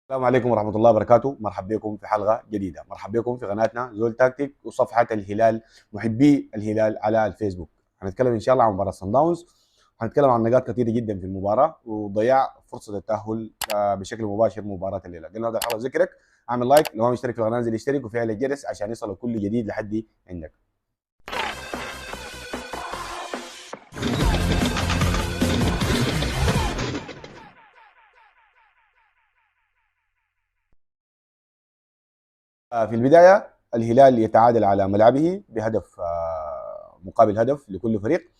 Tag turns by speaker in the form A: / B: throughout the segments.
A: السلام عليكم ورحمة الله وبركاته. مرحبا بكم في حلقة جديدة. مرحبا بكم في قناتنا زول تاكتيك وصفحة الهلال، محبي الهلال على الفيسبوك. هنتكلم إن شاء الله عن مباراة صن داونز. هنتكلم عن نقاط كثيرة جدا في المباراة وضياع فرصة التأهل بشكل مباشر مباراة الليلة. قلنا هذا الحلقة ذكرك اعمل لايك، لو ما مشترك في القناة انزل اشترك وفعل الجرس عشان يصل كل جديد لحد عندك. في البداية الهلال يتعادل على ملعبه بهدف مقابل هدف لكل فريق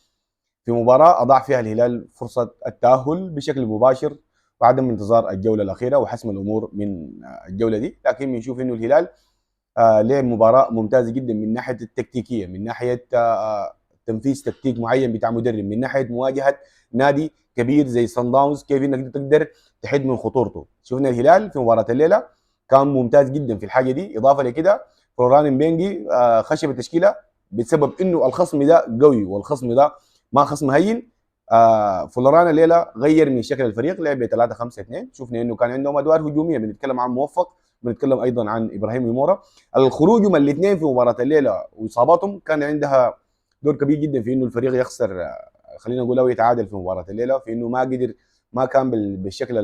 A: في مباراة أضاع فيها الهلال فرصة التأهل بشكل مباشر وعدم انتظار الجولة الأخيرة وحسم الأمور من الجولة دي. لكن بنشوف إنه الهلال لعب مباراة ممتازة جدا من ناحية التكتيكية، من ناحية تنفيذ تكتيك معين بتاع مدرب، من ناحية مواجهة نادي كبير زي صن داونز، كيف إنك تقدر تحد من خطورته. شفنا الهلال في مباراة الليلة كان ممتاز جدا في الحاجة دي. إضافة لكده فلوران مبينجي خشب التشكيلة بسبب إنه الخصم ده قوي والخصم ده ما خصم هين. فلوران الليله غير من شكل الفريق، لعب ب 3-5-2. شفنا انه كان عندهم ادوار هجوميه، بنتكلم عن موفق، بنتكلم ايضا عن ابراهيم ويمورا. الخروج من الاثنين في مباراه الليله واصاباتهم كان عندها دور كبير جدا في انه الفريق يخسر، خلينا نقول او يتعادل في مباراه الليله، في انه ما قدر، ما كان بالشكل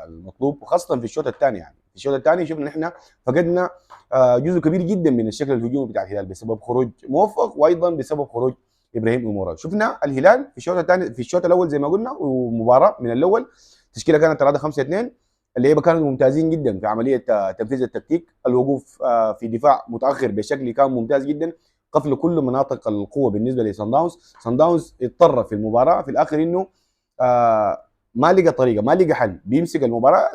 A: المطلوب، وخاصه في الشوط الثاني. يعني في الشوط الثاني شفنا احنا فقدنا جزء كبير جدا من الشكل الهجومي بتاع الهلال بسبب خروج موفق وايضا بسبب خروج ابراهيم امورا. شفنا الهلال في الشوط الثاني، في الشوط الاول زي ما قلنا، ومباراه من الاول تشكيله كانت 3-5-2. اللعيبه كانوا ممتازين جدا في عمليه تنفيذ التكتيك. الوقوف في دفاع متاخر بشكل كان ممتاز جدا، قفل كل مناطق القوه بالنسبه لصن داونز. صن داونز اضطر في المباراه في الاخر انه ما لقى طريقه، ما لقى حل بيمسك المباراه.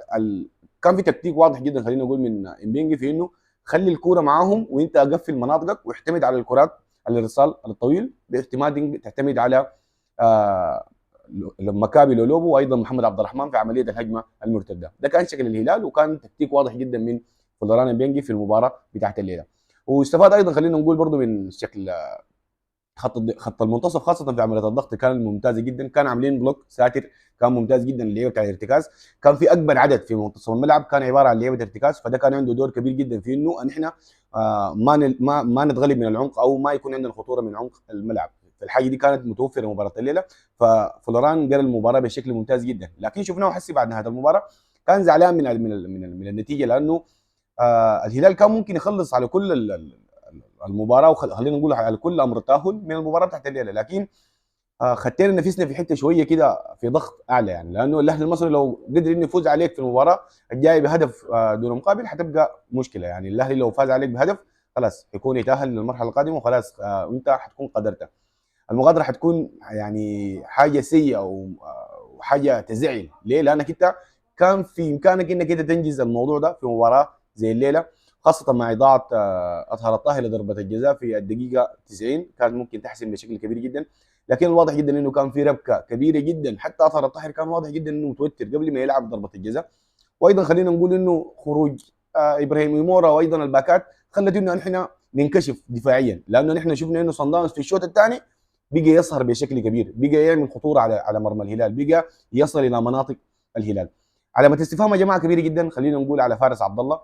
A: كان في تكتيك واضح جدا خلينا نقول من امبينجي في انه خلي الكوره معاهم وانت اقفل مناطقك واعتمد على الكرات الارسال الطويل، باعتماد تعتمد على آه مكابي لولوبو وايضا محمد عبد الرحمن في عمليه الهجمه المرتده. ده كان شكل الهلال وكان تكتيك واضح جدا من فلوران بينجي في المباراه بتاعت الليله. واستفاد ايضا خلينا نقول برضه من شكل خط المنتصف، خاصه في عمليه الضغط كان ممتازه جدا. كان عاملين بلوك ساتر كان ممتاز جدا اللعيبه بتاع الارتكاز. كان في اكبر عدد في منتصف الملعب كان عباره عن لعيبه ارتكاز، فده كان عنده دور كبير جدا في انه نحن ما نتغلب من العمق او ما يكون عندنا خطوره من عمق الملعب. فالحاجه دي كانت متوفره مباراه الليله، ففلوران قرا المباراه بشكل ممتاز جدا. لكن شفناه حسي بعد نهايه المباراه كان زعلان من النتيجه، لانه الهلال كان ممكن يخلص على كل المباراه، وخلينا نقول على كل امر التاهل من المباراه بتاعت الليله. لكن خدتنا نفسنا في حته شويه كده في ضغط اعلى، يعني لانه الاهلي المصري لو قدر انه يفوز عليك في المباراه الجايه بهدف دون مقابل حتبقى مشكله. يعني الاهلي لو فاز عليك بهدف خلاص يكون يتاهل للمرحله القادمه وخلاص، وانت حتكون قدرت. المغادره حتكون يعني حاجه سيئه وحاجه تزعل. ليه؟ لانك انت كان في امكانك انك انت تنجز الموضوع ده في مباراه زي الليله، خاصه مع اضاعه اطهر الطاهر لضربه الجزاء في الدقيقه 90، كان ممكن تحسم بشكل كبير جدا. لكن الواضح جدا انه كان في ربكه كبيره جدا، حتى اطهر الطاهر كان واضح جدا انه متوتر قبل ما يلعب ضربه الجزاء. وايضا خلينا نقول انه خروج ابراهيم ميمورا وايضا الباكات خلت انه نحن ننكشف دفاعيا، لانه نحن شفنا انه صن داونز في الشوط الثاني بقى يظهر بشكل كبير، بقى يعمل خطوره على مرمى الهلال، بقى يصل الى مناطق الهلال. علامه استفهام يا جماعه كبيره جدا خلينا نقول على فارس عبد الله،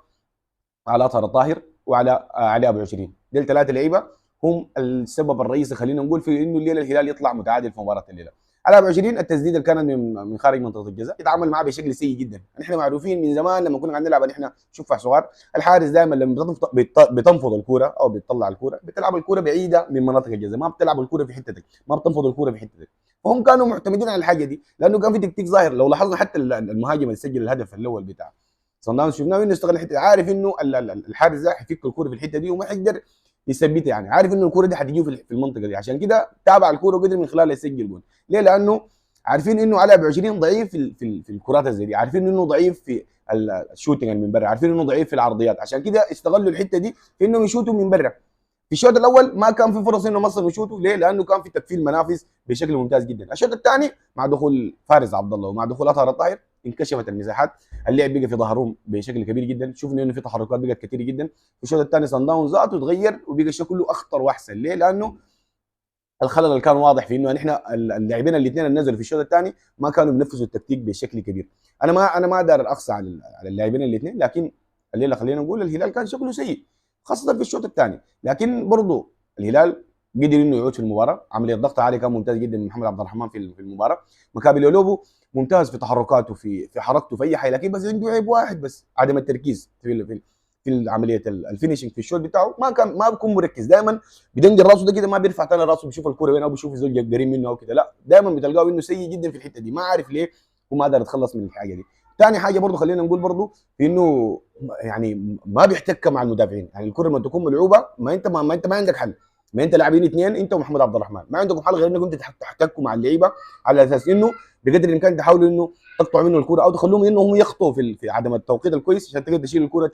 A: على اطهر الطاهر، وعلى علي ابو 20. دول ثلاثه لعيبه هم السبب الرئيسي خلينا نقول في انه الليله الهلال يطلع متعادل في مباراه الليله. على ابو 20 التسديده اللي كانت من خارج منطقه الجزاء يتعامل معاه بشكل سيء جدا. نحن معروفين من زمان لما كنا قاعدين نلعب نحن شوف صغار، الحارس دائما لما بتنفض الكوره او بتطلع الكوره بتلعب الكوره بعيده من مناطق الجزاء، ما بتلعب الكوره في حتتك، ما بتنفض الكوره في حتتك. فهم كانوا معتمدين على الحاجه دي، لانه كان في تكتيك ظاهر. لو لاحظنا حتى المهاجم اللي سجل الهدف الاول بتاع صن داونز شفناه انه استغل الحته، عارف انه الحارس ده حيفك الكوره في الحته دي وما حيقدر يثبتها، يعني عارف انه الكوره دي حتجيه في المنطقه دي، عشان كده تابع الكوره وقدر من خلالها يسجل جول. ليه؟ لانه عارفين انه علي ابو 20 ضعيف في الكرات زي دي، عارفين انه ضعيف في الشوتنج من برا، عارفين انه ضعيف في العرضيات، عشان كده استغلوا الحته دي في انهم يشوتوا من برا. في الشوط الاول ما كان في فرص انه مصر يشوتوا، ليه؟ لانه كان في تكفيل منافس بشكل ممتاز جدا. الشوط الثاني مع دخول فارس عبد الله ومع دخول اطهر الطاهر انكشفت المساحات، اللعب بقى في ظهرهم بشكل كبير جدا، شفنا انه في تحركات بقت كثيره جدا. في الشوط الثاني صن داونز ذاته تغير وبقى شكله اخطر واحسن. ليه؟ لانه الخلل اللي كان واضح في انه نحن اللاعبين الاثنين اللي نزلوا في الشوط الثاني ما كانوا بينفذوا التكتيك بشكل كبير. انا ما دار اقصى على اللاعبين الاثنين، لكن الليله خلينا نقول الهلال كان شكله سيء خاصه في الشوط الثاني، لكن برضه الهلال قدر انه يعود في المباراه. عمليه ضغط عالي كان ممتاز جدا من محمد عبد الرحمن في المباراه. مكابي لولوبو ممتاز في تحركاته في حركته في اي حاجه، لكن بس عنده عيب واحد بس، عدم التركيز في عمليه الفينشنج في الشوط بتاعه. ما بيكون مركز، دائما بيدنجل راسه ده كده، ما بيرفع ثاني راسه بيشوف الكوره وين او بيشوف الزول قريب منه او كده، لا دائما بتلقاه انه سيء جدا في الحته دي، ما عارف ليه وما قادر يتخلص من الحاجه دي. ثاني حاجه برضه خلينا نقول برضه في انه يعني ما بيحتك مع المدافعين، يعني الكره لما تكون ملعوبه ما عندك حل، ما انت لاعبين اثنين انت ومحمد عبد الرحمن، ما عندكم حل غير انكم انت تحتكوا مع اللعيبه على اساس انه بقدر الامكان تحاولوا انه تقطعوا منه الكره او تخلوهم انهم يخطوا في عدم التوقيت الكويس عشان تقدر تشيل الكره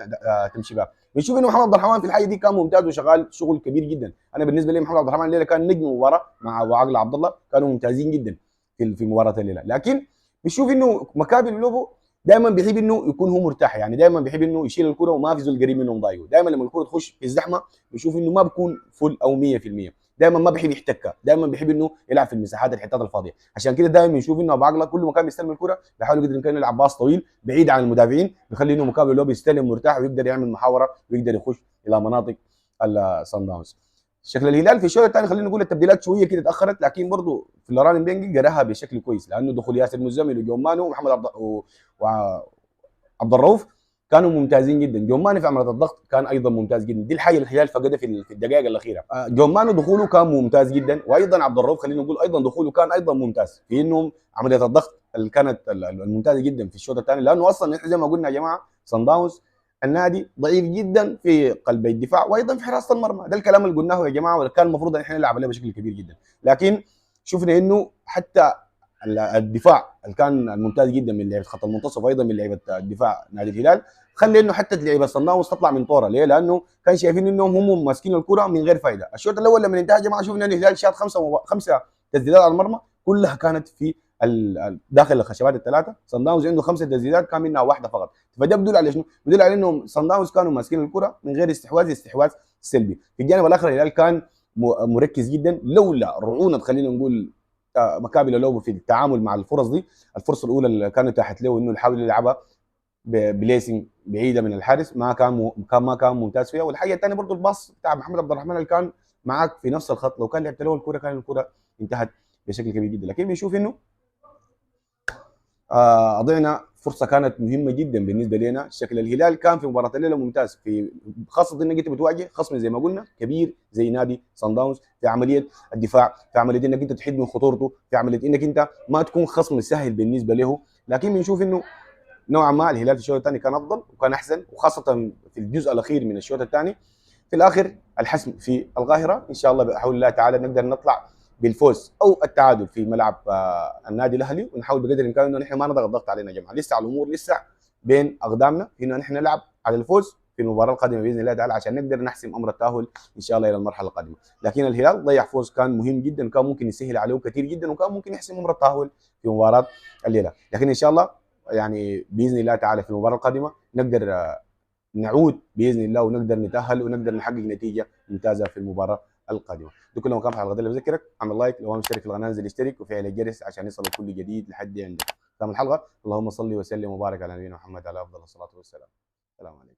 A: تمشي بها. بنشوف انه محمد عبد الرحمن في الحاجه دي كان ممتاز وشغال شغل كبير جدا. انا بالنسبه لي محمد عبد الرحمن الليله كان نجم المباراه مع وعقل عبد الله، كانوا ممتازين جدا في مباراه الليله. لكن بنشوف انه مكابي لوبو دائما بيحب انه يكون هو مرتاح، يعني دائما بيحب انه يشيل الكره وما في زول قريب منه مضايقه. دائما لما الكره تخش في الزحمه بنشوف انه ما بيكون فل او 100%، دائما ما بيحب يحتكها، دائما بيحب انه يلعب في المساحات الحتات الفاضيه. عشان كده دائما بنشوف انه ابو عقله كل ما كان بيستلم الكره بيحاول قدر الامكان يلعب باص طويل بعيد عن المدافعين، بيخلي انه مكابي لو بيستلم مرتاح ويقدر يعمل محاوره ويقدر يخش الى مناطق الصن داونز. شكل الهلال في الشوط الثاني خلينا نقول التبديلات شويه كده تاخرت، لكن برضه في لوران بينجي قراها بشكل كويس، لانه دخول ياسر مزمل وجون مانو ومحمد عبد الرؤوف كانوا ممتازين جدا. جون مانو في عمليه الضغط كان ايضا ممتاز جدا، دي الحاجه اللي الهلال فقدها في الدقائق الاخيره. جون مانو دخوله كان ممتاز جدا، وايضا عبد الرؤوف خلينا نقول ايضا دخوله كان ايضا ممتاز في انهم عمليه الضغط اللي كانت الممتازه جدا في الشوط الثاني، لانه اصلا زي ما قلنا يا جماعه صن داونز النادي ضعيف جدا في قلب الدفاع وايضا في حراسه المرمى، ده الكلام اللي قلناه يا جماعه وكان المفروض ان احنا نلعب عليه بشكل كبير جدا. لكن شفنا انه حتى الدفاع اللي كان ممتاز جدا من لعيبه خط المنتصف وايضا من لعيبه الدفاع نادي الهلال، خلي انه حتى لعيبه صن داونز تطلع من طوره. ليه؟ لانه كان شايفين انهم هم ماسكين الكره من غير فائده. الشوط الاول لما انتهى يا جماعه شفنا ان الهلال شاط خمسه تسديدات على المرمى كلها كانت في داخل الخشبات الثلاثه. صن داونز عنده 5 تسديدات كان منها واحده فقط، فده بدل على شنو؟ بدل على انهم صن داونز كانوا ماسكين الكره من غير استحواذ سلبي. في الجانب الاخر الهلال كان مركز جدا، لولا رعونه خلينا نقول مكابي لولوبو في التعامل مع الفرص دي. الفرصه الاولى اللي كانت اتاحت له انه يحاول يلعبها بليسنج بعيده من الحارس ما كان ممتاز فيها. والحاجه الثانيه برضه الباص بتاع محمد عبد الرحمن اللي كان معاك في نفس الخط، لو كان لعبت له الكره كان الكره انتهت بشكل كبير جدا. لكن بنشوف انه اضعنا فرصه كانت مهمه جدا بالنسبه لنا. شكل الهلال كان في مباراه الليله ممتاز، في خاصه انك انت بتواجه خصم زي ما قلنا كبير زي نادي صن داونز، في عمليه الدفاع، في عمليه انك انت تحد من خطورته، في عمليه انك انت ما تكون خصم سهل بالنسبه له. لكن بنشوف انه نوعا ما الهلال في الشوط الثاني كان افضل وكان احسن، وخاصه في الجزء الاخير من الشوط الثاني. في الاخر الحسم في القاهره، ان شاء الله بحول الله تعالى نقدر نطلع بالفوز او التعادل في ملعب النادي الاهلي، ونحاول بقدر الامكان انه نحن ما نضغط ضغط علينا يا جماعه. لسه الامور لسه بين اقدامنا في انه نحن نلعب على الفوز في المباراه القادمه باذن الله تعالى عشان نقدر نحسم امر التاهل ان شاء الله الى المرحله القادمه. لكن الهلال ضيع فوز كان مهم جدا، كان ممكن يسهل عليه كثير جدا، وكان ممكن يحسم امر التاهل في مباراه الليله. لكن ان شاء الله يعني باذن الله تعالى في المباراه القادمه نقدر نعود باذن الله ونقدر نتاهل ونقدر نحقق نتيجه ممتازه في المباراه القادمه. دي كل ما كان في الحلقه دي بذكرك اعمل لايك، لو مشترك في القناه انزل اشترك وفعل الجرس عشان يصلك كل جديد لحد عندك. ختام الحلقه، اللهم صل وسلم وبارك على نبينا محمد على افضل الصلاه والسلام. السلام عليكم.